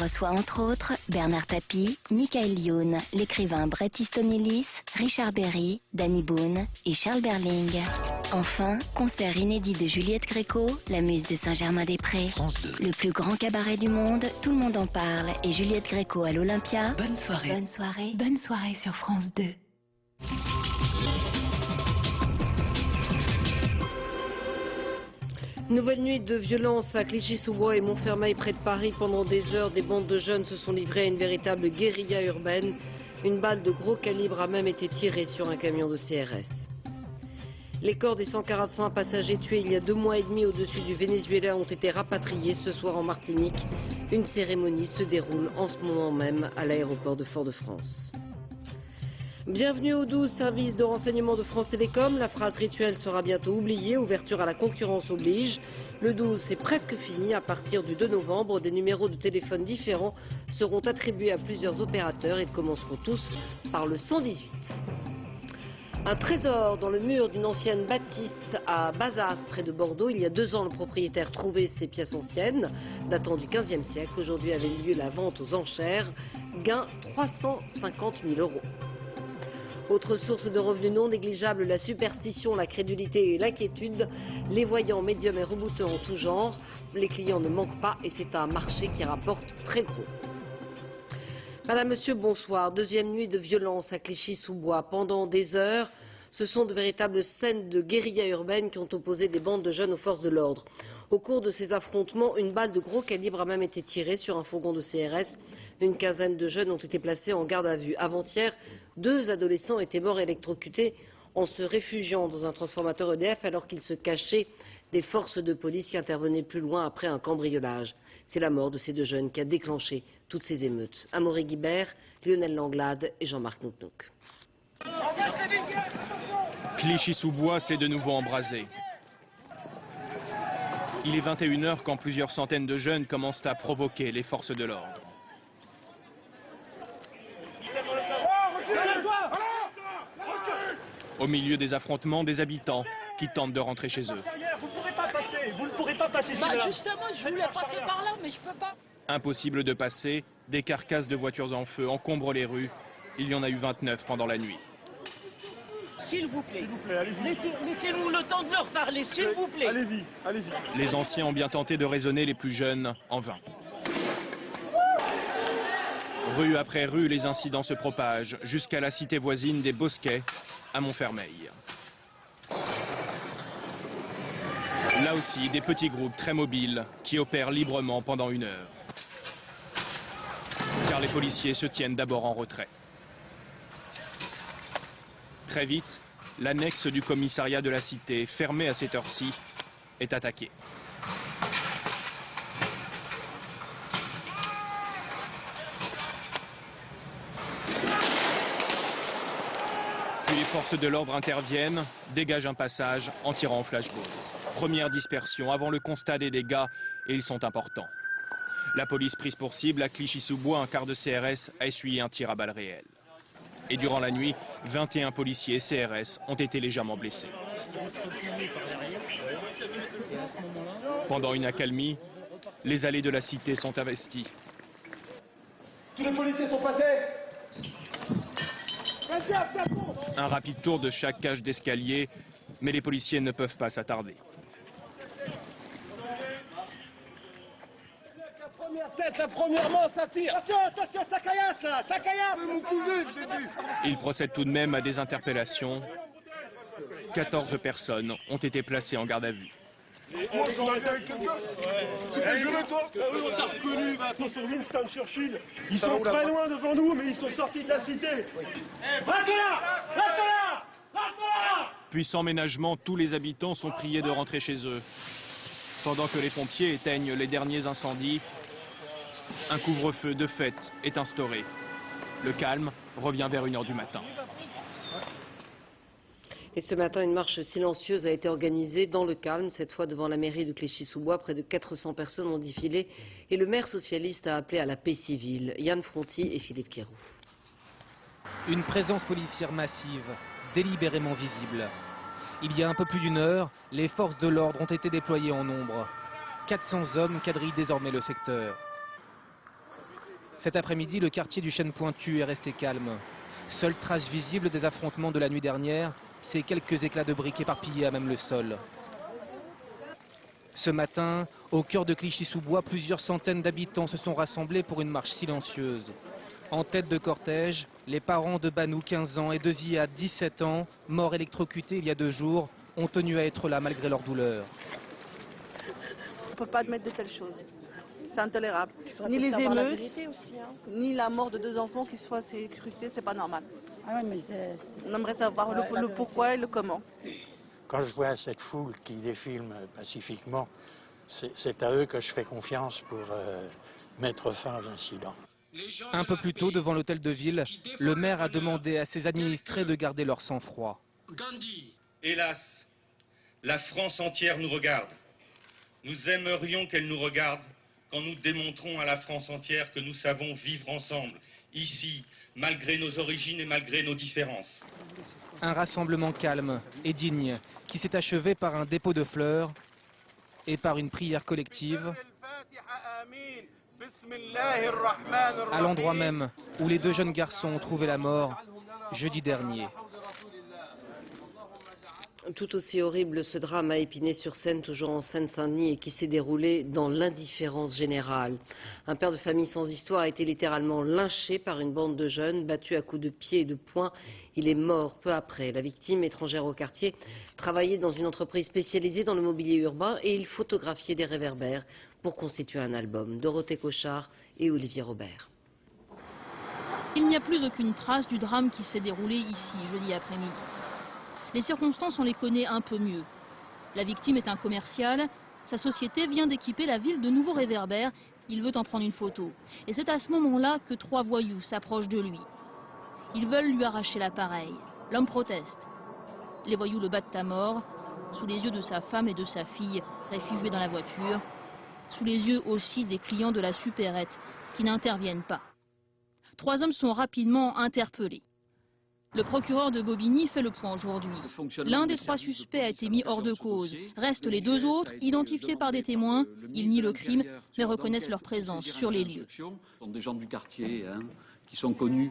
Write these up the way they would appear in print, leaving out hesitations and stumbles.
reçoit entre autres Bernard Tapie, Michael Youn, l'écrivain Bret Easton Ellis, Richard Berry, Danny Boone et Charles Berling. Enfin, concert inédit de Juliette Gréco, la muse de Saint-Germain-des-Prés. France 2. Le plus grand cabaret du monde, tout le monde en parle, et Juliette Gréco à l'Olympia. Bonne soirée. Bonne soirée. Bonne soirée sur France 2. Nouvelle nuit de violence à Clichy-sous-Bois et Montfermeil près de Paris. Pendant des heures, des bandes de jeunes se sont livrées à une véritable guérilla urbaine. Une balle de gros calibre a même été tirée sur un camion de CRS. Les corps des 145 passagers tués il y a 2 mois et demi au-dessus du Venezuela ont été rapatriés ce soir en Martinique. Une cérémonie se déroule en ce moment même à l'aéroport de Fort-de-France. Bienvenue au 12, service de renseignement de France Télécom. La phrase rituelle sera bientôt oubliée. Ouverture à la concurrence oblige. Le 12, c'est presque fini. À partir du 2 novembre, des numéros de téléphone différents seront attribués à plusieurs opérateurs et commenceront tous par le 118. Un trésor dans le mur d'une ancienne bâtisse à Bazas, près de Bordeaux. Il y a 2 ans, le propriétaire trouvait ces pièces anciennes, datant du XVe siècle. Aujourd'hui avait lieu la vente aux enchères. Gain 350 000 €. Autre source de revenus non négligeable, la superstition, la crédulité et l'inquiétude. Les voyants, médiums et rebouteux en tout genre. Les clients ne manquent pas et c'est un marché qui rapporte très gros. Madame, Monsieur, bonsoir. Deuxième nuit de violence à Clichy-sous-Bois. Pendant des heures, ce sont de véritables scènes de guérilla urbaine qui ont opposé des bandes de jeunes aux forces de l'ordre. Au cours de ces affrontements, une balle de gros calibre a même été tirée sur un fourgon de CRS. Une quinzaine de jeunes ont été placés en garde à vue. Avant-hier, 2 adolescents étaient morts électrocutés en se réfugiant dans un transformateur EDF alors qu'ils se cachaient des forces de police qui intervenaient plus loin après un cambriolage. C'est la mort de ces 2 jeunes qui a déclenché toutes ces émeutes. Amaury Guibert, Lionel Langlade et Jean-Marc Nouknouk. Clichy-sous-Bois s'est de nouveau embrasé. Il est 21 h quand plusieurs centaines de jeunes commencent à provoquer les forces de l'ordre. Au milieu des affrontements, des habitants qui tentent de rentrer chez eux. Vous ne pourrez pas passer là. Justement, je voulais passer par là, mais je peux pas. Impossible de passer, des carcasses de voitures en feu encombrent les rues. Il y en a eu 29 pendant la nuit. S'il vous plaît, allez-y. Laissez-nous le temps de leur parler, s'il vous plaît. Allez-y, allez-y. Les anciens ont bien tenté de raisonner les plus jeunes, en vain. Rue après rue, les incidents se propagent jusqu'à la cité voisine des Bosquets, à Montfermeil. Là aussi, des petits groupes très mobiles qui opèrent librement pendant 1 heure. Car les policiers se tiennent d'abord en retrait. Très vite, l'annexe du commissariat de la cité, fermée à cette heure-ci, est attaquée. Puis les forces de l'ordre interviennent, dégagent un passage en tirant au flashball. Première dispersion avant le constat des dégâts, et ils sont importants. La police prise pour cible à Clichy-sous-Bois, un quart de CRS a essuyé un tir à balles réelles. Et durant la nuit, 21 policiers et CRS ont été légèrement blessés. Pendant une accalmie, les allées de la cité sont investies. Tous les policiers sont passés. Un rapide tour de chaque cage d'escalier, mais les policiers ne peuvent pas s'attarder. La première tête, la première main, ça tire. Attention, ça caillasse là, ça caillasse. Mon cousin, j'ai vu. Ils procèdent tout de même à des interpellations. 14 personnes ont été placées en garde à vue. C'est pas juré, toi. On t'a reconnu, attention, Winston Churchill. Ils sont très loin devant nous, mais ils sont sortis de la cité. Reste là. Puis sans ménagement, tous les habitants sont priés de rentrer chez eux. Pendant que les pompiers éteignent les derniers incendies, un couvre-feu de fait est instauré. Le calme revient vers 1 h du matin. Et ce matin, une marche silencieuse a été organisée dans le calme, cette fois devant la mairie de Clichy-sous-Bois. Près de 400 personnes ont défilé et le maire socialiste a appelé à la paix civile. Yann Fronty et Philippe Quéroux. Une présence policière massive, délibérément visible. Il y a un peu plus d'1 heure, les forces de l'ordre ont été déployées en nombre. 400 hommes quadrillent désormais le secteur. Cet après-midi, le quartier du Chêne Pointu est resté calme. Seule trace visible des affrontements de la nuit dernière, c'est quelques éclats de briques éparpillés à même le sol. Ce matin, au cœur de Clichy-sous-Bois, plusieurs centaines d'habitants se sont rassemblés pour une marche silencieuse. En tête de cortège, les parents de Banou, 15 ans, et de Ziad, 17 ans, morts électrocutés il y a 2 jours, ont tenu à être là malgré leur douleur. On ne peut pas admettre de telles choses. C'est intolérable. Ni les émeutes, ni la mort de 2 enfants qui soient scrutés, c'est pas normal. On aimerait savoir le pourquoi et le comment. Quand je vois cette foule qui défile pacifiquement, c'est à eux que je fais confiance pour mettre fin à l'incident. Un peu plus tôt, devant l'hôtel de ville, le maire a demandé à ses administrés de garder leur sang-froid. Hélas, la France entière nous regarde. Nous aimerions qu'elle nous regarde quand nous démontrons à la France entière que nous savons vivre ensemble, ici, malgré nos origines et malgré nos différences. Un rassemblement calme et digne qui s'est achevé par un dépôt de fleurs et par une prière collective à l'endroit même où les 2 jeunes garçons ont trouvé la mort jeudi dernier. Tout aussi horrible, ce drame à Épinay-sur-Seine, toujours en Seine-Saint-Denis, et qui s'est déroulé dans l'indifférence générale. Un père de famille sans histoire a été littéralement lynché par une bande de jeunes, battu à coups de pied et de poing. Il est mort peu après. La victime, étrangère au quartier, travaillait dans une entreprise spécialisée dans le mobilier urbain et il photographiait des réverbères pour constituer un album. Dorothée Cochard et Olivier Robert. Il n'y a plus aucune trace du drame qui s'est déroulé ici, jeudi après-midi. Les circonstances, on les connaît un peu mieux. La victime est un commercial. Sa société vient d'équiper la ville de nouveaux réverbères. Il veut en prendre une photo. Et c'est à ce moment-là que 3 voyous s'approchent de lui. Ils veulent lui arracher l'appareil. L'homme proteste. Les voyous le battent à mort, sous les yeux de sa femme et de sa fille, réfugiées dans la voiture. Sous les yeux aussi des clients de la supérette, qui n'interviennent pas. 3 hommes sont rapidement interpellés. Le procureur de Bobigny fait le point aujourd'hui. L'un des 3 suspects a été mis hors de cause. Restent les 2 autres, identifiés par des témoins. Ils nient le crime, mais reconnaissent leur présence sur les lieux. Ce sont des gens du quartier qui sont connus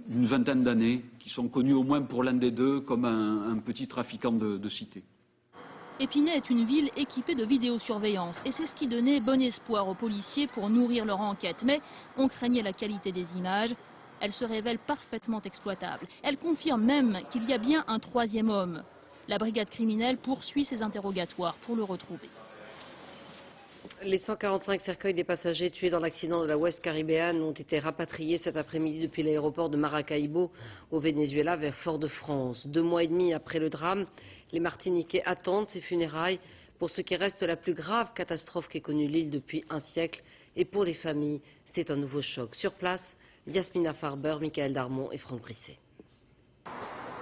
une vingtaine d'années, qui sont connus au moins pour l'un des 2 comme un petit trafiquant de cité. Épinay est une ville équipée de vidéosurveillance et c'est ce qui donnait bon espoir aux policiers pour nourrir leur enquête. Mais on craignait la qualité des images. Elle se révèle parfaitement exploitable. Elle confirme même qu'il y a bien un 3e homme. La brigade criminelle poursuit ses interrogatoires pour le retrouver. Les 145 cercueils des passagers tués dans l'accident de la West Caribbean ont été rapatriés cet après-midi depuis l'aéroport de Maracaibo au Venezuela vers Fort-de-France. 2 mois et demi après le drame, les Martiniquais attendent ces funérailles pour ce qui reste la plus grave catastrophe qu'ait connue l'île depuis un siècle. Et pour les familles, c'est un nouveau choc. Sur place, Yasmina Farber, Michael Darmon et Franck Brisset.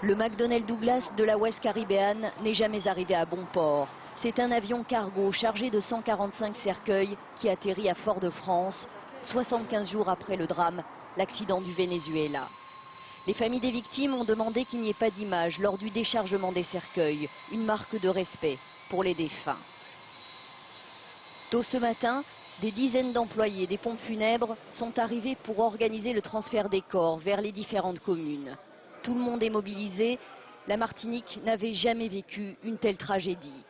Le McDonnell Douglas de la West Caribbean n'est jamais arrivé à bon port. C'est un avion cargo chargé de 145 cercueils qui atterrit à Fort-de-France, 75 jours après le drame, l'accident du Venezuela. Les familles des victimes ont demandé qu'il n'y ait pas d'image lors du déchargement des cercueils, une marque de respect pour les défunts. Tôt ce matin, des dizaines d'employés des pompes funèbres sont arrivés pour organiser le transfert des corps vers les différentes communes. Tout le monde est mobilisé. La Martinique n'avait jamais vécu une telle tragédie.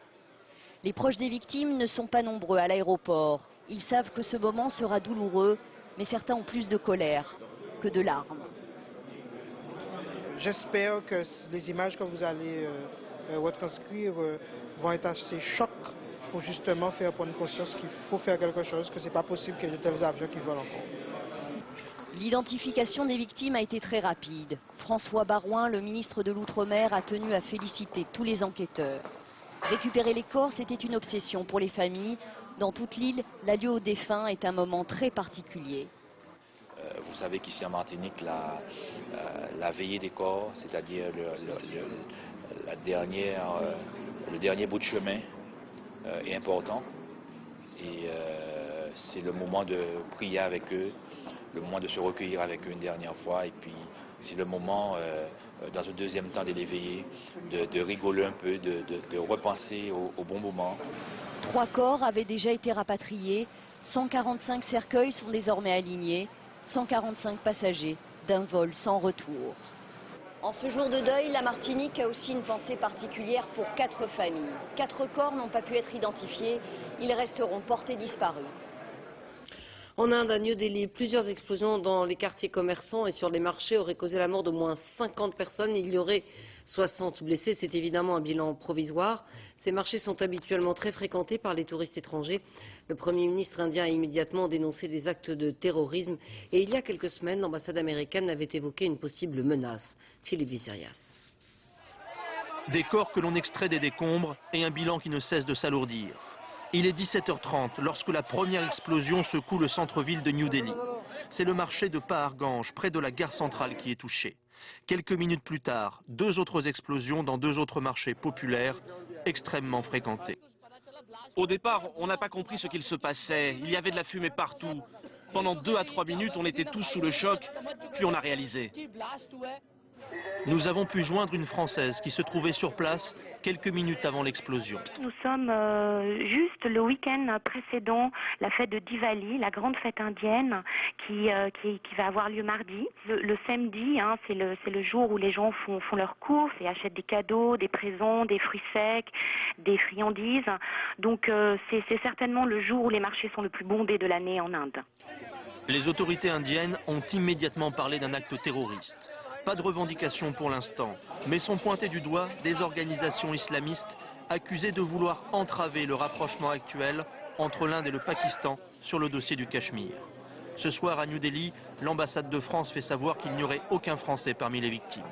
Les proches des victimes ne sont pas nombreux à l'aéroport. Ils savent que ce moment sera douloureux, mais certains ont plus de colère que de larmes. J'espère que les images que vous allez retranscrire vont être assez chocs pour justement faire prendre conscience qu'il faut faire quelque chose, que ce n'est pas possible qu'il y ait de tels avions qui volent encore. L'identification des victimes a été très rapide. François Baroin, le ministre de l'Outre-mer, a tenu à féliciter tous les enquêteurs. Récupérer les corps, c'était une obsession pour les familles. Dans toute l'île, l'adieu aux défunts est un moment très particulier. Vous savez qu'ici en Martinique, la veillée des corps, c'est-à-dire le dernier bout de chemin, est important. Et c'est le moment de prier avec eux, le moment de se recueillir avec eux une dernière fois. Et puis c'est le moment, dans un deuxième temps, de les veiller, de rigoler un peu, de repenser au bon moment. 3 corps avaient déjà été rapatriés. 145 cercueils sont désormais alignés. 145 passagers d'un vol sans retour. En ce jour de deuil, la Martinique a aussi une pensée particulière pour 4 familles. 4 corps n'ont pas pu être identifiés, ils resteront portés disparus. En Inde, à New Delhi, plusieurs explosions dans les quartiers commerçants et sur les marchés auraient causé la mort d'au moins 50 personnes. Il y aurait 60 blessés. C'est évidemment un bilan provisoire. Ces marchés sont habituellement très fréquentés par les touristes étrangers. Le Premier ministre indien a immédiatement dénoncé des actes de terrorisme. Et il y a quelques semaines, l'ambassade américaine avait évoqué une possible menace. Philippe Vizerias. Des corps que l'on extrait des décombres et un bilan qui ne cesse de s'alourdir. Il est 17h30 lorsque la première explosion secoue le centre-ville de New Delhi. C'est le marché de Paharganj, près de la gare centrale, qui est touché. Quelques minutes plus tard, 2 autres explosions dans 2 autres marchés populaires, extrêmement fréquentés. Au départ, on n'a pas compris ce qu'il se passait. Il y avait de la fumée partout. Pendant 2 à 3 minutes, on était tous sous le choc, puis on a réalisé. Nous avons pu joindre une Française qui se trouvait sur place quelques minutes avant l'explosion. Nous sommes juste le week-end précédent la fête de Diwali, la grande fête indienne qui va avoir lieu mardi. Le samedi, hein, c'est le jour où les gens font leurs courses et achètent des cadeaux, des présents, des fruits secs, des friandises. Donc c'est certainement le jour où les marchés sont le plus bondés de l'année en Inde. Les autorités indiennes ont immédiatement parlé d'un acte terroriste. Pas de revendication pour l'instant, mais sont pointées du doigt des organisations islamistes accusées de vouloir entraver le rapprochement actuel entre l'Inde et le Pakistan sur le dossier du Cachemire. Ce soir à New Delhi, l'ambassade de France fait savoir qu'il n'y aurait aucun Français parmi les victimes.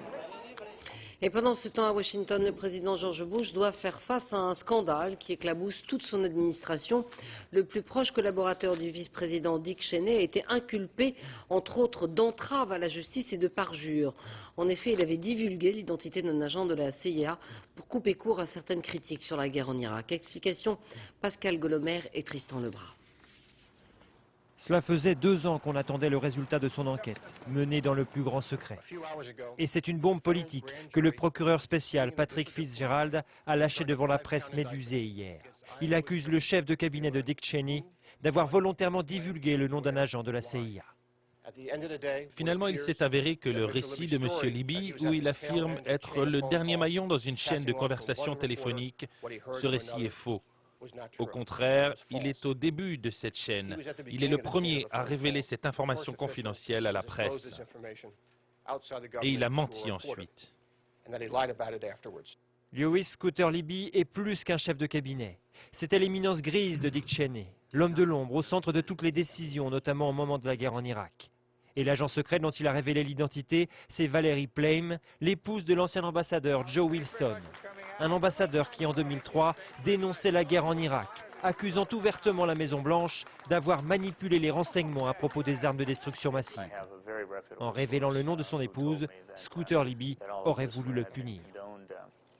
Et pendant ce temps, à Washington, le président George Bush doit faire face à un scandale qui éclabousse toute son administration. Le plus proche collaborateur du vice-président Dick Cheney a été inculpé, entre autres, d'entrave à la justice et de parjure. En effet, il avait divulgué l'identité d'un agent de la CIA pour couper court à certaines critiques sur la guerre en Irak. Explication, Pascal Golomer et Tristan Lebras. Cela faisait 2 ans qu'on attendait le résultat de son enquête, menée dans le plus grand secret. Et c'est une bombe politique que le procureur spécial Patrick Fitzgerald a lâchée devant la presse médusée hier. Il accuse le chef de cabinet de Dick Cheney d'avoir volontairement divulgué le nom d'un agent de la CIA. Finalement, il s'est avéré que le récit de M. Libby, où il affirme être le dernier maillon dans une chaîne de conversations téléphoniques, ce récit est faux. Au contraire, il est au début de cette chaîne. Il est le premier à révéler cette information confidentielle à la presse. Et il a menti ensuite. Lewis Scooter Libby est plus qu'un chef de cabinet. C'était l'éminence grise de Dick Cheney, l'homme de l'ombre au centre de toutes les décisions, notamment au moment de la guerre en Irak. Et l'agent secret dont il a révélé l'identité, c'est Valerie Plame, l'épouse de l'ancien ambassadeur Joe Wilson. Un ambassadeur qui, en 2003, dénonçait la guerre en Irak, accusant ouvertement la Maison-Blanche d'avoir manipulé les renseignements à propos des armes de destruction massive. En révélant le nom de son épouse, Scooter Libby aurait voulu le punir.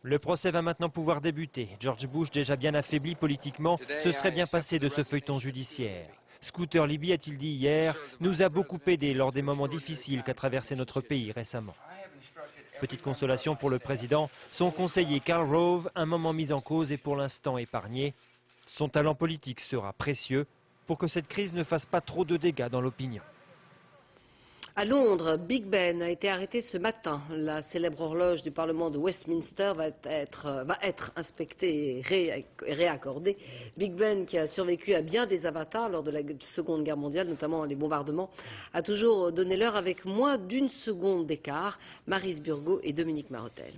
Le procès va maintenant pouvoir débuter. George Bush, déjà bien affaibli politiquement, se serait bien passé de ce feuilleton judiciaire. Scooter Libby, a-t-il dit hier, nous a beaucoup aidé lors des moments difficiles qu'a traversé notre pays récemment. Petite consolation pour le président, son conseiller Karl Rove, un moment mis en cause et pour l'instant épargné. Son talent politique sera précieux pour que cette crise ne fasse pas trop de dégâts dans l'opinion. À Londres, Big Ben a été arrêté ce matin. La célèbre horloge du Parlement de Westminster va être inspectée et réaccordée. Big Ben, qui a survécu à bien des avatars lors de la Seconde Guerre mondiale, notamment les bombardements, a toujours donné l'heure avec moins d'1 seconde d'écart. Maryse Burgot et Dominique Marotel.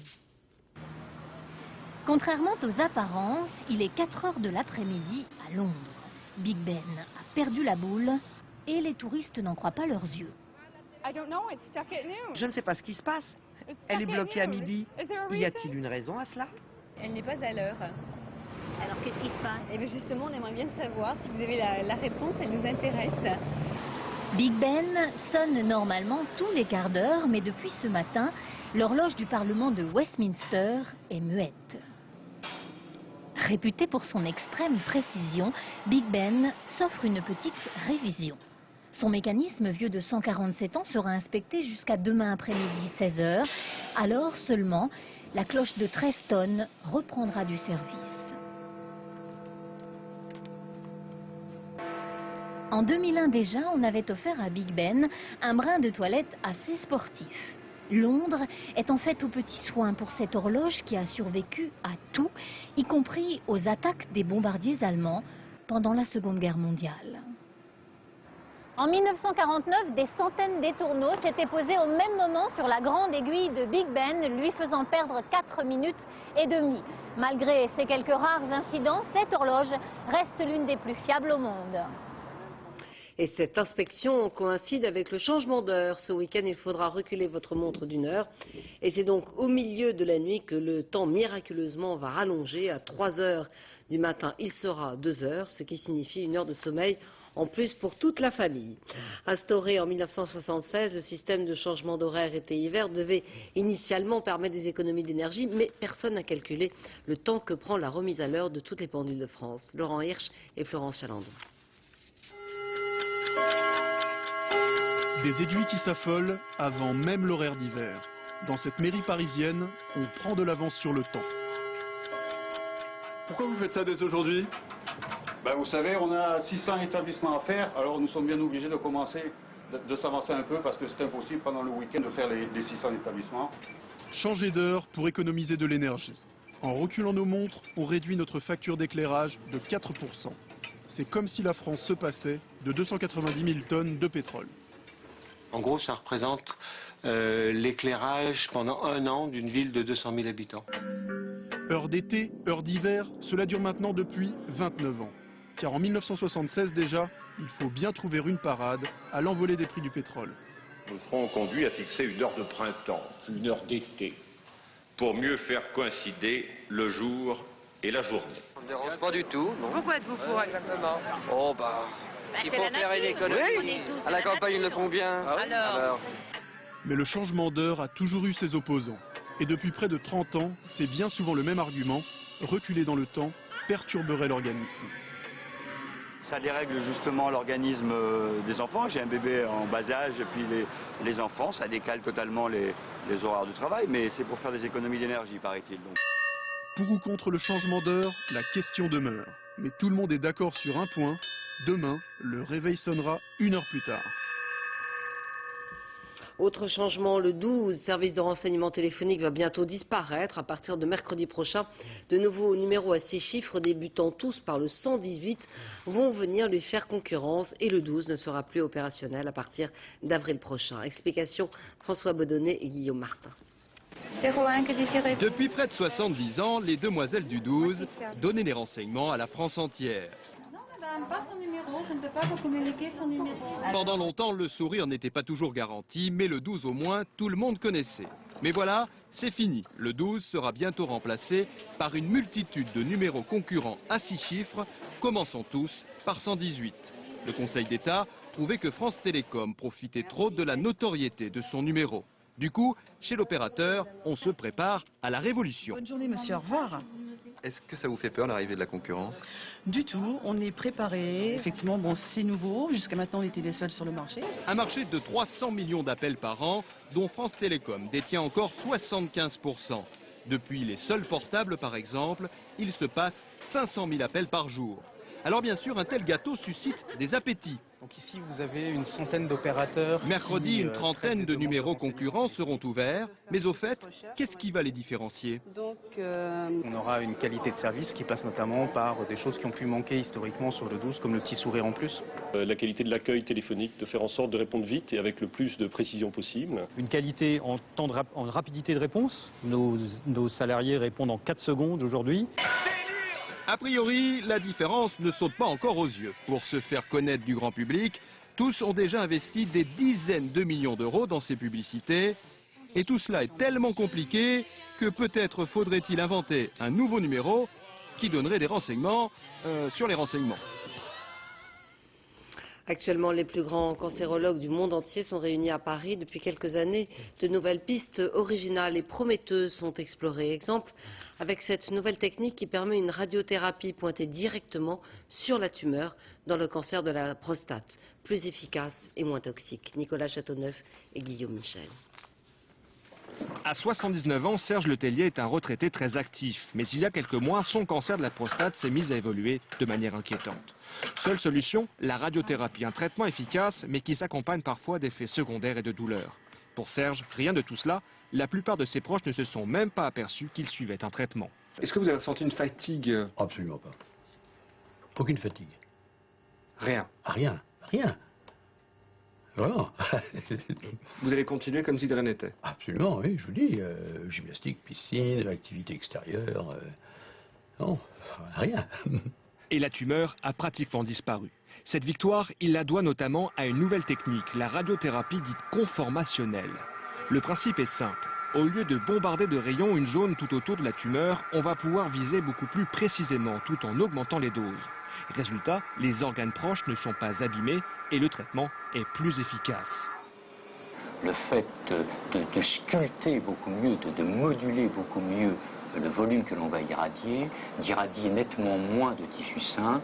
Contrairement aux apparences, il est 4 heures de l'après-midi à Londres. Big Ben a perdu la boule et les touristes n'en croient pas leurs yeux. Je ne sais pas ce qui se passe. Elle est bloquée à midi. Y a-t-il une raison à cela? Elle n'est pas à l'heure. Alors qu'est-ce qui se passe? Eh bien justement, on aimerait bien savoir. Si vous avez la réponse, elle nous intéresse. Big Ben sonne normalement tous les quarts d'heure, mais depuis ce matin, l'horloge du Parlement de Westminster est muette. Réputé pour son extrême précision, Big Ben s'offre une petite révision. Son mécanisme vieux de 147 ans sera inspecté jusqu'à demain après-midi 16 h. Alors seulement, la cloche de 13 tonnes reprendra du service. En 2001 déjà, on avait offert à Big Ben un brin de toilette assez sportif. Londres est en fait aux petits soins pour cette horloge qui a survécu à tout, y compris aux attaques des bombardiers allemands pendant la Seconde Guerre mondiale. En 1949, des centaines d'étourneaux s'étaient posés au même moment sur la grande aiguille de Big Ben, lui faisant perdre 4 minutes et demie. Malgré ces quelques rares incidents, cette horloge reste l'une des plus fiables au monde. Et cette inspection coïncide avec le changement d'heure. Ce week-end, il faudra reculer votre montre d'une heure. Et c'est donc au milieu de la nuit que le temps miraculeusement va rallonger. À 3 heures du matin, il sera 2 heures, ce qui signifie 1 heure de sommeil en plus pour toute la famille. Instauré en 1976, le système de changement d'horaire été-hiver devait initialement permettre des économies d'énergie, mais personne n'a calculé le temps que prend la remise à l'heure de toutes les pendules de France. Laurent Hirsch et Florence Chalandon. Des aiguilles qui s'affolent avant même l'horaire d'hiver. Dans cette mairie parisienne, on prend de l'avance sur le temps. Pourquoi vous faites ça dès aujourd'hui? Vous savez, on a 600 établissements à faire, alors nous sommes bien obligés de commencer, de s'avancer un peu parce que c'est impossible pendant le week-end de faire les 600 établissements. Changer d'heure pour économiser de l'énergie. En reculant nos montres, on réduit notre facture d'éclairage de 4%. C'est comme si la France se passait de 290 000 tonnes de pétrole. En gros, ça représente l'éclairage pendant 1 an d'une ville de 200 000 habitants. Heure d'été, heure d'hiver, cela dure maintenant depuis 29 ans. Car en 1976 déjà, il faut bien trouver une parade à l'envolée des prix du pétrole. Nous serons conduits à fixer une heure de printemps, une heure d'été, pour mieux faire coïncider le jour et la journée. Ça ne me dérange pas du tout, non. Pourquoi êtes-vous pour exactement? Oh il faut faire une économie. Oui, à la campagne, ils le font bien. Alors. Mais le changement d'heure a toujours eu ses opposants. Et depuis près de 30 ans, c'est bien souvent le même argument, reculer dans le temps perturberait l'organisme. Ça dérègle justement l'organisme des enfants. J'ai un bébé en bas âge et puis les enfants, ça décale totalement les horaires du travail, mais c'est pour faire des économies d'énergie, paraît-il. Pour ou contre le changement d'heure, la question demeure. Mais tout le monde est d'accord sur un point, demain, le réveil sonnera 1 heure plus tard. Autre changement, le 12, service de renseignement téléphonique va bientôt disparaître. À partir de mercredi prochain, de nouveaux numéros à 6 chiffres, débutant tous par le 118, vont venir lui faire concurrence et le 12 ne sera plus opérationnel à partir d'avril prochain. Explication, François Baudonnet et Guillaume Martin. Depuis près de 70 ans, les demoiselles du 12 donnaient des renseignements à la France entière. Pas son numéro, je ne peux pas vous communiquer son numéro. Pendant longtemps, le sourire n'était pas toujours garanti, mais le 12 au moins, tout le monde connaissait. Mais voilà, c'est fini. Le 12 sera bientôt remplacé par une multitude de numéros concurrents à 6 chiffres, commençant tous par 118. Le Conseil d'État trouvait que France Télécom profitait trop de la notoriété de son numéro. Du coup, chez l'opérateur, on se prépare à la révolution. Bonne journée, monsieur, au revoir. Est-ce que ça vous fait peur, l'arrivée de la concurrence? Du tout, on est préparé. Effectivement, bon, c'est nouveau. Jusqu'à maintenant, on était les seuls sur le marché. Un marché de 300 millions d'appels par an, dont France Télécom détient encore 75%. Depuis les seuls portables, par exemple, il se passe 500 000 appels par jour. Alors bien sûr, un tel gâteau suscite des appétits. Donc ici, vous avez une centaine d'opérateurs. Mercredi, une trentaine de numéros concurrents seront ouverts. Mais au fait, qu'est-ce qui va les différencier? On aura une qualité de service qui passe notamment par des choses qui ont pu manquer historiquement sur le 12, comme le petit sourire en plus. La qualité de l'accueil téléphonique, de faire en sorte de répondre vite et avec le plus de précision possible. Une qualité en rapidité de réponse. Nos salariés répondent en 4 secondes aujourd'hui. A priori, la différence ne saute pas encore aux yeux. Pour se faire connaître du grand public, tous ont déjà investi des dizaines de millions d'euros dans ces publicités. Et tout cela est tellement compliqué que peut-être faudrait-il inventer un nouveau numéro qui donnerait des renseignements sur les renseignements. Actuellement, les plus grands cancérologues du monde entier sont réunis à Paris. Depuis quelques années, de nouvelles pistes originales et prometteuses sont explorées. Exemple, avec cette nouvelle technique qui permet une radiothérapie pointée directement sur la tumeur dans le cancer de la prostate. Plus efficace et moins toxique. Nicolas Châteauneuf et Guillaume Michel. À 79 ans, Serge Letellier est un retraité très actif. Mais il y a quelques mois, son cancer de la prostate s'est mis à évoluer de manière inquiétante. Seule solution, la radiothérapie, un traitement efficace mais qui s'accompagne parfois d'effets secondaires et de douleurs. Pour Serge, rien de tout cela. La plupart de ses proches ne se sont même pas aperçus qu'il suivait un traitement. Est-ce que vous avez ressenti une fatigue? Absolument pas. Aucune fatigue. Rien. Rien. Voilà. Vous allez continuer comme si de rien n'était? Absolument, oui, je vous dis. Gymnastique, piscine, activité extérieure. Non, rien. Et la tumeur a pratiquement disparu. Cette victoire, il la doit notamment à une nouvelle technique, la radiothérapie dite conformationnelle. Le principe est simple. Au lieu de bombarder de rayons une zone tout autour de la tumeur, on va pouvoir viser beaucoup plus précisément tout en augmentant les doses. Résultat, les organes proches ne sont pas abîmés et le traitement est plus efficace. Le fait de sculpter beaucoup mieux, de moduler beaucoup mieux le volume que l'on va irradier, d'irradier nettement moins de tissu sain,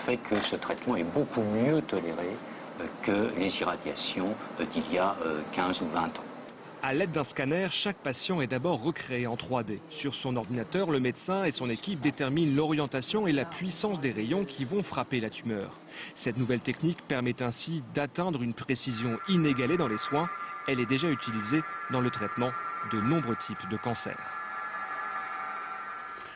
fait que ce traitement est beaucoup mieux toléré que les irradiations d'il y a 15 ou 20 ans. À l'aide d'un scanner, chaque patient est d'abord recréé en 3D. Sur son ordinateur, le médecin et son équipe déterminent l'orientation et la puissance des rayons qui vont frapper la tumeur. Cette nouvelle technique permet ainsi d'atteindre une précision inégalée dans les soins. Elle est déjà utilisée dans le traitement de nombreux types de cancers.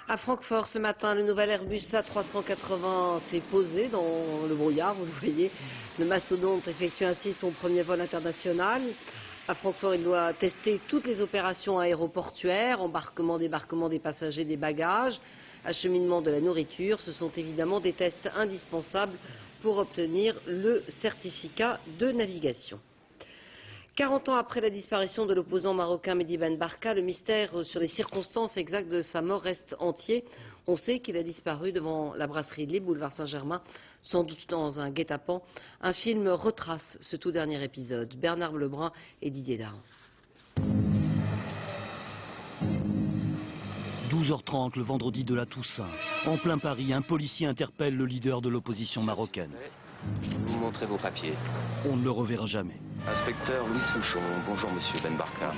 À Francfort ce matin, le nouvel Airbus A380 s'est posé dans le brouillard, vous le voyez. Le mastodonte effectue ainsi son premier vol international. À Francfort, il doit tester toutes les opérations aéroportuaires, embarquement, débarquement des passagers, des bagages, acheminement de la nourriture. Ce sont évidemment des tests indispensables pour obtenir le certificat de navigation. 40 ans après la disparition de l'opposant marocain Mehdi Ben Barka, le mystère sur les circonstances exactes de sa mort reste entier. On sait qu'il a disparu devant la brasserie Les Boulevards Saint-Germain, sans doute dans un guet-apens. Un film retrace ce tout dernier épisode. Bernard Lebrun et Didier Dahan. 12h30 le vendredi de la Toussaint. En plein Paris, un policier interpelle le leader de l'opposition marocaine. Vous montrez vos papiers. On ne le reverra jamais. Inspecteur Louis Souchon, bonjour monsieur Ben Barka.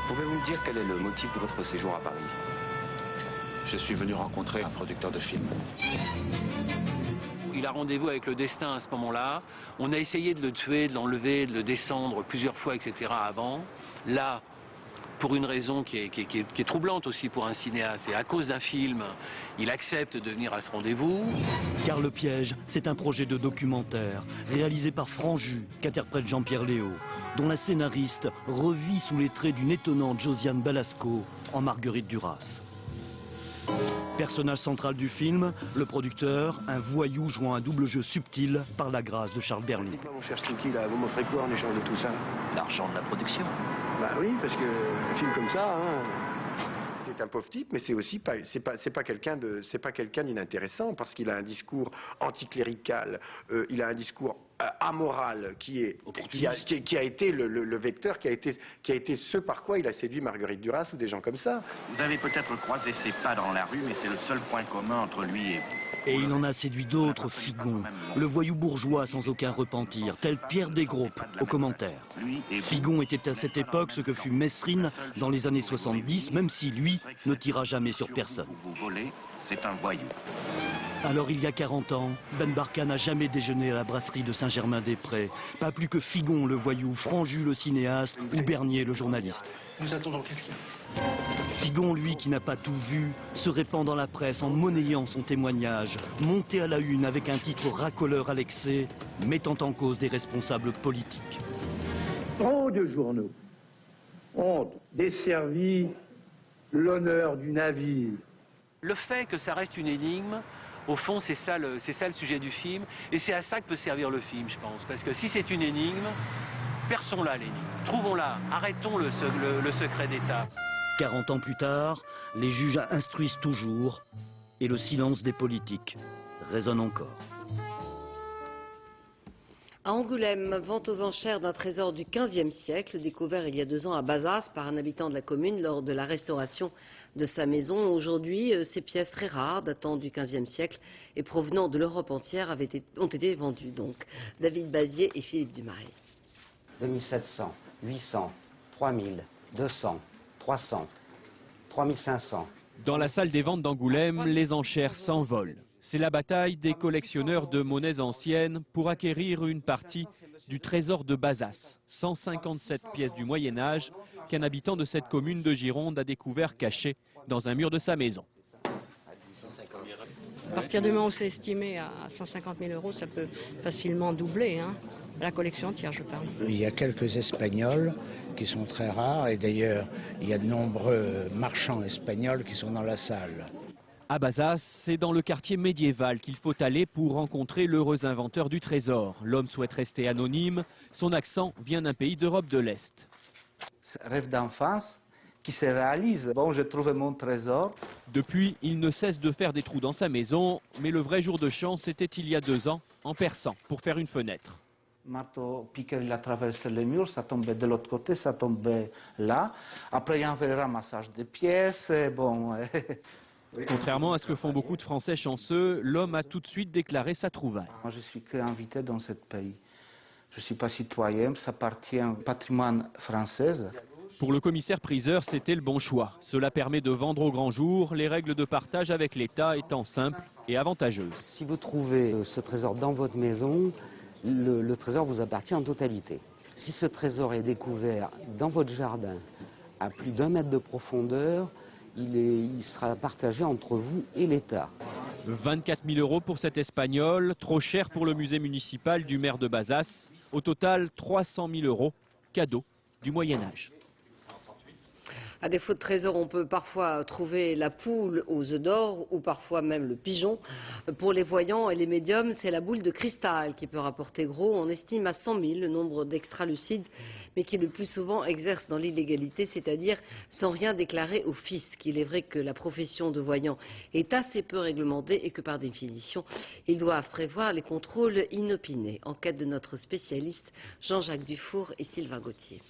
Pouvez-vous me dire quel est le motif de votre séjour à Paris? Je suis venu rencontrer un producteur de films. Il a rendez-vous avec le destin à ce moment-là. On a essayé de le tuer, de l'enlever, de le descendre plusieurs fois, etc. avant. Là, pour une raison qui est troublante aussi pour un cinéaste, et à cause d'un film, il accepte de venir à ce rendez-vous. Car Le Piège, c'est un projet de documentaire réalisé par Franju, qu'interprète Jean-Pierre Léaud, dont la scénariste revit sous les traits d'une étonnante Josiane Balasco en Marguerite Duras. Personnage central du film, le producteur, un voyou jouant un double jeu subtil par la grâce de Charles Berling. Dites-moi mon cher Stinky, là, vous m'offrez quoi en échange de tout ça? L'argent de la production. Bah oui, parce que un film comme ça, c'est un pauvre type, mais c'est aussi c'est pas quelqu'un d'inintéressant parce qu'il a un discours anticlérical, il a un discours amoral qui a été le vecteur, qui a été ce par quoi il a séduit Marguerite Duras ou des gens comme ça. Vous avez peut-être croisé ses pas dans la rue, mais c'est le seul point commun entre lui et vous. Et il en a séduit d'autres, Figon, le voyou bourgeois sans aucun repentir, tel Pierre Desgroupes, au commentaire. Figon était à cette époque ce que fut Messrine dans les années 70, même si lui ne tira jamais sur personne. Vous volez, c'est un voyou. Alors il y a 40 ans, Ben Barka n'a jamais déjeuné à la brasserie de Saint-Germain-des-Prés. Pas plus que Figon le voyou, Franju le cinéaste ou Bernier le journaliste. Nous attendons quelqu'un. Figon, lui, qui n'a pas tout vu, se répand dans la presse en monnayant son témoignage, monté à la une avec un titre racoleur à l'excès, mettant en cause des responsables politiques. Trop de journaux ont desservi l'honneur du navire. Le fait que ça reste une énigme, au fond, c'est ça le sujet du film. Et c'est à ça que peut servir le film, je pense. Parce que si c'est une énigme, perçons-la l'énigme. Trouvons-la. Arrêtons le secret d'État. 40 ans plus tard, les juges instruisent toujours et le silence des politiques résonne encore. À Angoulême, vente aux enchères d'un trésor du XVe siècle, découvert il y a 2 ans à Bazas par un habitant de la commune lors de la restauration de sa maison. Aujourd'hui, ces pièces très rares, datant du XVe siècle et provenant de l'Europe entière, ont été vendues. Donc, David Bazier et Philippe Dumail. 2700, 800, 3000, 200, 300, 3500. Dans la salle des ventes d'Angoulême, les enchères s'envolent. C'est la bataille des collectionneurs de monnaies anciennes pour acquérir une partie du trésor de Bazas, 157 pièces du Moyen-Âge qu'un habitant de cette commune de Gironde a découvert cachées dans un mur de sa maison. À partir du moment où c'est estimé à 150 000 euros, ça peut facilement doubler, hein. La collection entière, je parle. Il y a quelques Espagnols qui sont très rares et d'ailleurs, il y a de nombreux marchands espagnols qui sont dans la salle. À Bazas, c'est dans le quartier médiéval qu'il faut aller pour rencontrer l'heureux inventeur du trésor. L'homme souhaite rester anonyme, son accent vient d'un pays d'Europe de l'Est. Rêve d'enfance qui se réalise. Bon, j'ai trouvé mon trésor. Depuis, il ne cesse de faire des trous dans sa maison, mais le vrai jour de chance, c'était il y a 2 ans, en perçant pour faire une fenêtre. Marteau piqueur, il a traversé le mur, ça tombait de l'autre côté, ça tombait là. Après, il y avait un ramassage de pièces, bon... Contrairement à ce que font beaucoup de Français chanceux, l'homme a tout de suite déclaré sa trouvaille. Moi, je suis qu'invité dans ce pays. Je ne suis pas citoyen, ça appartient au patrimoine français. Pour le commissaire-priseur, c'était le bon choix. Cela permet de vendre au grand jour, les règles de partage avec l'État étant simples et avantageuses. Si vous trouvez ce trésor dans votre maison, le trésor vous appartient en totalité. Si ce trésor est découvert dans votre jardin, à plus d'1 mètre de profondeur, il sera partagé entre vous et l'État. 24 000 euros pour cet Espagnol, trop cher pour le musée municipal du maire de Bazas. Au total, 300 000 euros, cadeau du Moyen-Âge. À défaut de trésor, on peut parfois trouver la poule aux œufs d'or ou parfois même le pigeon. Pour les voyants et les médiums, c'est la boule de cristal qui peut rapporter gros. On estime à 100 000 le nombre d'extralucides, mais qui le plus souvent exercent dans l'illégalité, c'est-à-dire sans rien déclarer au fisc. Il est vrai que la profession de voyant est assez peu réglementée et que par définition, ils doivent prévoir les contrôles inopinés. Enquête de notre spécialiste Jean-Jacques Dufour et Sylvain Gauthier.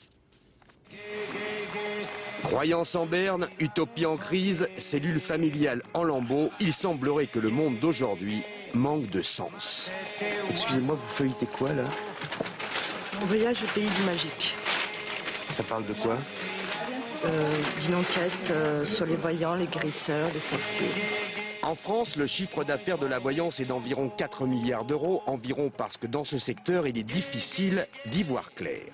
Croyance en berne, utopie en crise, cellule familiale en lambeaux, il semblerait que le monde d'aujourd'hui manque de sens. Excusez-moi, vous feuilletez quoi là? On voyage au pays du magique. Ça parle de quoi? D'une enquête sur les voyants, les guérisseurs, les sorciers. En France, le chiffre d'affaires de la voyance est d'environ 4 milliards d'euros, environ parce que dans ce secteur, il est difficile d'y voir clair.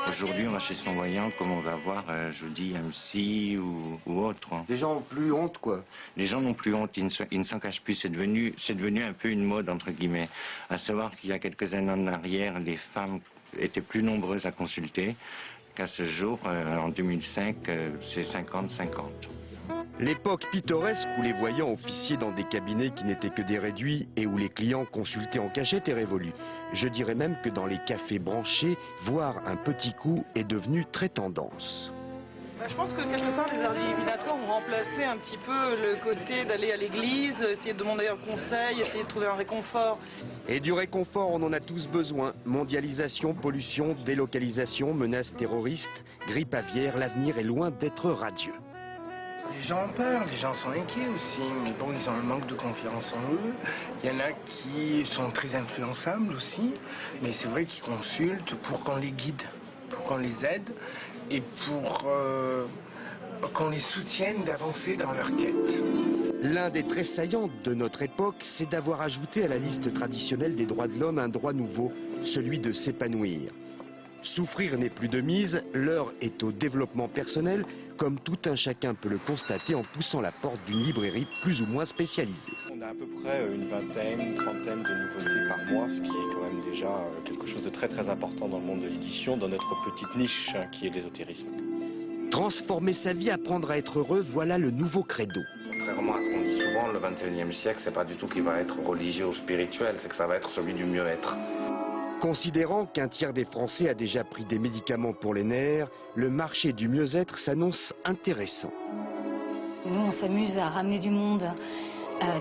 Aujourd'hui, on va chez son voyant comme on va voir, je vous dis, MC ou autre. Les gens ont plus honte, quoi. Les gens n'ont plus honte, ils ne s'en cachent plus. C'est devenu un peu une mode, entre guillemets. À savoir qu'il y a quelques années en arrière, les femmes étaient plus nombreuses à consulter qu'à ce jour, en 2005, c'est 50-50. L'époque pittoresque où les voyants officiaient dans des cabinets qui n'étaient que des réduits et où les clients consultaient en cachette est révolue. Je dirais même que dans les cafés branchés, voir un petit coup est devenu très tendance. Je pense que quelque part les arts divinatoires ont remplacé un petit peu le côté d'aller à l'église, essayer de demander un conseil, essayer de trouver un réconfort. Et du réconfort, on en a tous besoin. Mondialisation, pollution, délocalisation, menaces terroristes, grippe aviaire, l'avenir est loin d'être radieux. Les gens ont peur, les gens sont inquiets aussi, mais bon, ils ont un manque de confiance en eux. Il y en a qui sont très influençables aussi, mais c'est vrai qu'ils consultent pour qu'on les guide, pour qu'on les aide et pour qu'on les soutienne d'avancer dans leur quête. L'un des traits saillants de notre époque, c'est d'avoir ajouté à la liste traditionnelle des droits de l'homme un droit nouveau, celui de s'épanouir. Souffrir n'est plus de mise, l'heure est au développement personnel, comme tout un chacun peut le constater en poussant la porte d'une librairie plus ou moins spécialisée. On a à peu près une vingtaine, une trentaine de nouveautés par mois, ce qui est quand même déjà quelque chose de très très important dans le monde de l'édition, dans notre petite niche qui est l'ésotérisme. Transformer sa vie, apprendre à être heureux, voilà le nouveau credo. Contrairement à ce qu'on dit souvent, le XXIe siècle, c'est pas du tout qu'il va être religieux ou spirituel, c'est que ça va être celui du mieux-être. Considérant qu'un tiers des Français a déjà pris des médicaments pour les nerfs, le marché du mieux-être s'annonce intéressant. Nous, on s'amuse à ramener du monde,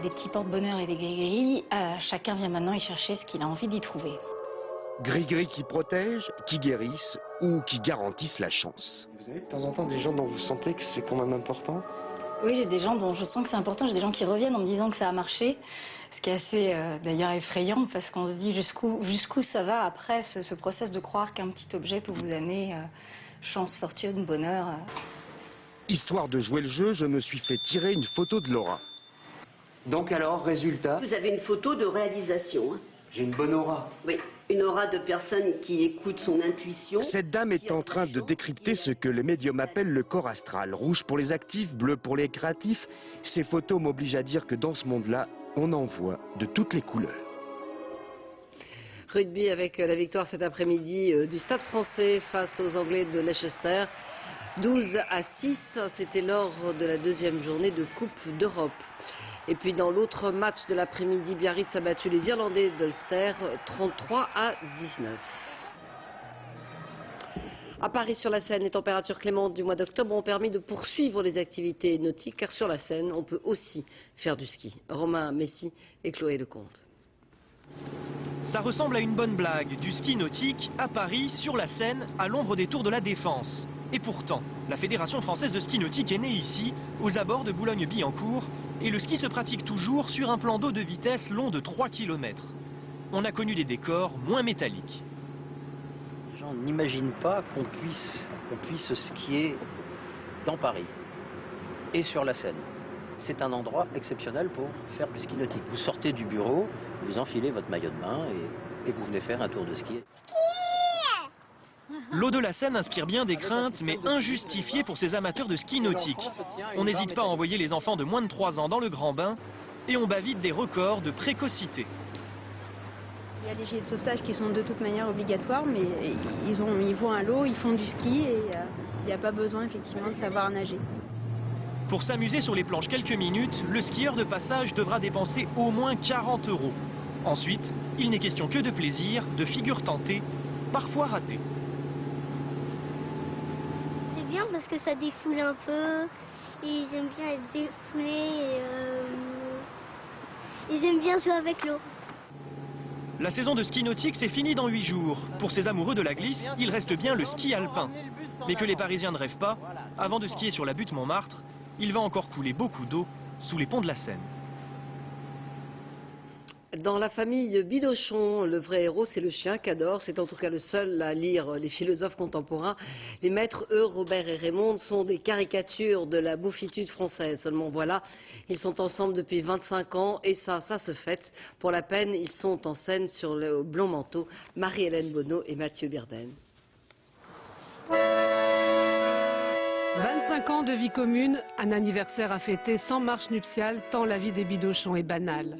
des petits porte-bonheur et des gris-gris. Chacun vient maintenant y chercher ce qu'il a envie d'y trouver. Gris-gris qui protègent, qui guérissent ou qui garantissent la chance. Vous avez de temps en temps des gens dont vous sentez que c'est quand même important? Oui, j'ai des gens dont je sens que c'est important. J'ai des gens qui reviennent en me disant que ça a marché. Ce qui est assez d'ailleurs effrayant parce qu'on se dit jusqu'où ça va après ce process de croire qu'un petit objet peut vous amener chance, fortune, bonheur. Histoire de jouer le jeu, je me suis fait tirer une photo de Laura. Donc alors, résultat? Vous avez une photo de réalisation. Hein. J'ai une bonne aura. Oui, une aura de personne qui écoute son intuition. Cette dame est en train de décrypter ce que les médiums appellent le corps astral. Rouge pour les actifs, bleu pour les créatifs. Ces photos m'obligent à dire que dans ce monde-là, on en voit de toutes les couleurs. Rugby avec la victoire cet après-midi du Stade français face aux Anglais de Leicester. 12-6, c'était lors de la deuxième journée de Coupe d'Europe. Et puis dans l'autre match de l'après-midi, Biarritz a battu les Irlandais d'Ulster 33-19. À Paris-sur-la-Seine, les températures clémentes du mois d'octobre ont permis de poursuivre les activités nautiques, car sur la Seine, on peut aussi faire du ski. Romain Messi et Chloé Lecomte. Ça ressemble à une bonne blague, du ski nautique à Paris, sur la Seine, à l'ombre des tours de la Défense. Et pourtant, la Fédération française de ski nautique est née ici, aux abords de Boulogne-Billancourt, et le ski se pratique toujours sur un plan d'eau de vitesse long de 3 km. On a connu des décors moins métalliques. Les gens n'imaginent pas qu'on puisse skier dans Paris et sur la Seine. C'est un endroit exceptionnel pour faire du ski nautique. Vous sortez du bureau, vous enfilez votre maillot de bain et vous venez faire un tour de ski. L'eau de la Seine inspire bien des craintes, mais injustifiées pour ces amateurs de ski nautique. On n'hésite pas à envoyer les enfants de moins de 3 ans dans le grand bain et on bat vite des records de précocité. Il y a les gilets de sauvetage qui sont de toute manière obligatoires, mais ils vont à l'eau, ils font du ski et il n'y a pas besoin effectivement de savoir nager. Pour s'amuser sur les planches quelques minutes, le skieur de passage devra dépenser au moins 40 €. Ensuite, il n'est question que de plaisir, de figures tentées, parfois ratées. C'est bien parce que ça défoule un peu, et j'aime bien être défoulé, et j'aime bien jouer avec l'eau. La saison de ski nautique, c'est fini dans 8 jours. Pour ces amoureux de la glisse, il reste bien le ski alpin. Mais que les Parisiens ne rêvent pas, avant de skier sur la butte Montmartre, il va encore couler beaucoup d'eau sous les ponts de la Seine. Dans la famille Bidochon, le vrai héros, c'est le chien qu'adore. C'est en tout cas le seul à lire les philosophes contemporains. Les maîtres, eux, Robert et Raymond, sont des caricatures de la beaufitude française. Seulement voilà, ils sont ensemble depuis 25 ans et ça se fête. Pour la peine, ils sont en scène sur le blond manteau. Marie-Hélène Bonneau et Mathieu Birden. 25 ans de vie commune, un anniversaire à fêter sans marche nuptiale, tant la vie des Bidochon est banale.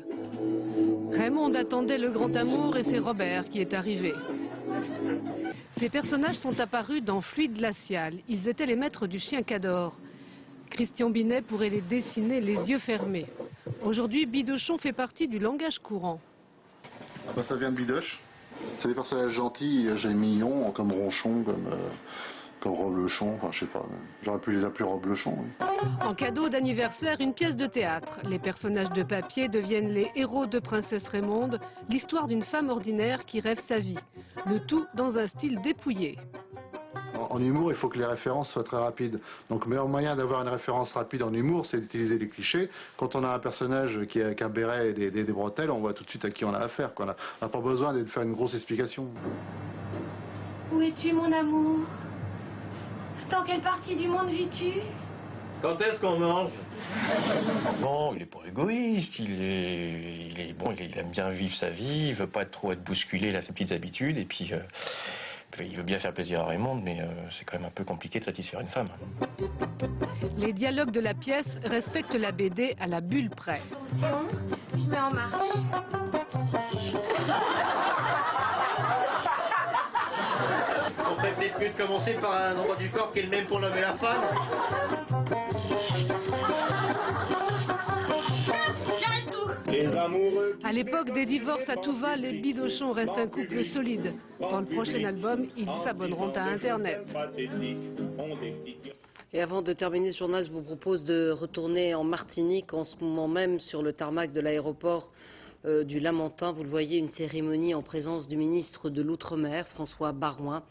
Raymond attendait le grand amour et c'est Robert qui est arrivé. Ces personnages sont apparus dans Fluide glacial. Ils étaient les maîtres du chien qu'adore. Christian Binet pourrait les dessiner les yeux fermés. Aujourd'hui, Bidochon fait partie du langage courant. Ça vient de Bidoche. C'est des personnages gentils et mignons, comme Ronchon, comme Roblechon, enfin je sais pas, j'aurais pu les appeler Roblechon. Oui. En cadeau d'anniversaire, une pièce de théâtre. Les personnages de papier deviennent les héros de Princesse Raymonde, l'histoire d'une femme ordinaire qui rêve sa vie. Le tout dans un style dépouillé. En humour, il faut que les références soient très rapides. Donc le meilleur moyen d'avoir une référence rapide en humour, c'est d'utiliser les clichés. Quand on a un personnage qui a un béret et des bretelles, on voit tout de suite à qui on a affaire. On n'a pas besoin de faire une grosse explication. Où es-tu, mon amour? Dans quelle partie du monde vis-tu? Quand est-ce qu'on mange? Bon, il est pas égoïste, il aime bien vivre sa vie, il veut pas trop être bousculé, il a ses petites habitudes, et puis il veut bien faire plaisir à Raymond, mais c'est quand même un peu compliqué de satisfaire une femme. Les dialogues de la pièce respectent la BD à la bulle près. Je mets en marche. On ferait peut-être mieux de commencer par un endroit du corps qui est le même pour l'homme et la femme. À l'époque des divorces à tout va, les Bidochon restent un couple solide. Dans le prochain album, ils s'abonneront à Internet. Et avant de terminer ce journal, je vous propose de retourner en Martinique, en ce moment même sur le tarmac de l'aéroport du Lamentin. Vous le voyez, une cérémonie en présence du ministre de l'Outre-mer, François Baroin.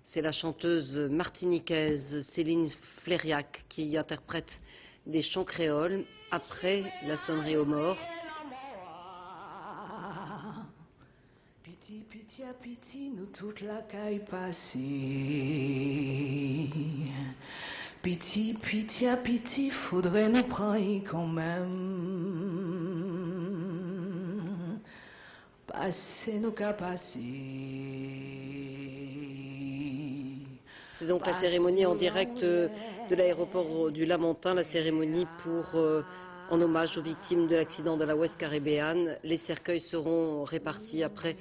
C'est la chanteuse martiniquaise Céline Flériac qui interprète des chants créoles après la sonnerie aux morts. Piti, piti, à piti, nous toute la caille passée. Pitié, pitié, pitié, faudrait nous prendre quand même. Passer nos capacités. C'est donc la cérémonie en direct de l'aéroport du Lamentin, la cérémonie en hommage aux victimes de l'accident de la West Caribbean. Les cercueils seront répartis après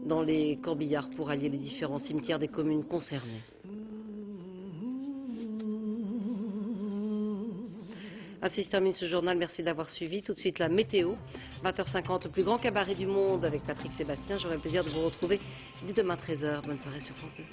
dans les corbillards pour allier les différents cimetières des communes concernées. Ainsi se termine ce journal, merci d'avoir suivi. Tout de suite la météo, 20h50, le plus grand cabaret du monde avec Patrick Sébastien. J'aurai le plaisir de vous retrouver dès demain 13h. Bonne soirée sur France 2.